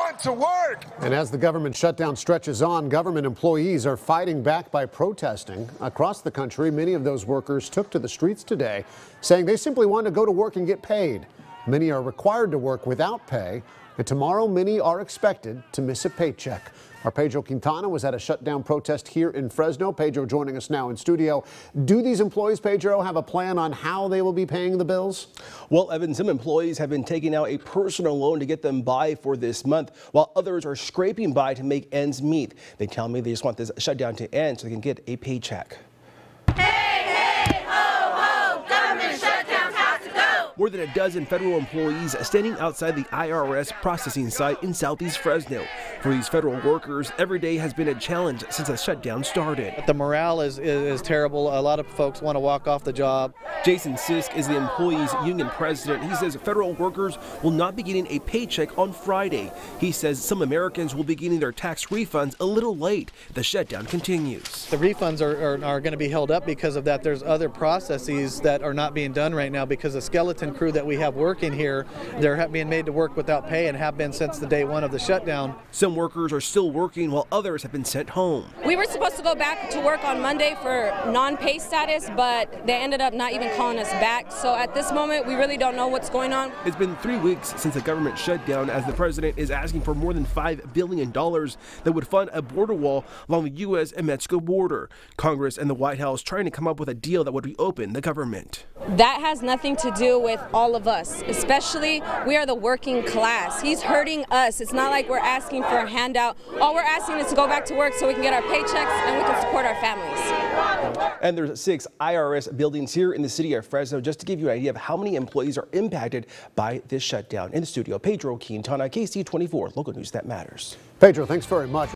want to work. And as the government shutdown stretches on, government employees are fighting back by protesting. Across the country, many of those workers took to the streets today, saying they simply want to go to work and get paid. Many are required to work without pay, and tomorrow many are expected to miss a paycheck. Our Pedro Quintana was at a shutdown protest here in Fresno. Pedro joining us now in studio. Do these employees, Pedro, have a plan on how they will be paying the bills? Well, Evan, some employees have been taking out a personal loan to get them by for this month, while others are scraping by to make ends meet. They tell me they just want this shutdown to end so they can get a paycheck. More than a dozen federal employees standing outside the IRS processing site in southeast Fresno. For these federal workers, every day has been a challenge since the shutdown started. The morale is terrible. A lot of folks want to walk off the job. Jason Sisk is the employees union president. He says federal workers will not be getting a paycheck on Friday. He says some Americans will be getting their tax refunds a little late. The shutdown continues. The refunds are going to be held up because of that. There's other processes that are not being done right now because the skeleton crew that we have working here, they're being made to work without pay and have been since the day one of the shutdown. Some workers are still working while others have been sent home. We were supposed to go back to work on Monday for non-pay status, but they ended up not even calling us back. So at this moment, we really don't know what's going on. It's been 3 weeks since the government shut down as the president is asking for more than $5 billion that would fund a border wall along the U.S. and Mexico border. Congress and the White House trying to come up with a deal that would reopen the government. That has nothing to do with all of us, especially we are the working class. He's hurting us. It's not like we're asking for a handout. All we're asking is to go back to work so we can get our paychecks and we can support our families. And there's 6 IRS buildings here in the city of Fresno, just to give you an idea of how many employees are impacted by this shutdown. In the studio, Pedro Quintana, KC24, local news that matters. Pedro, thanks very much.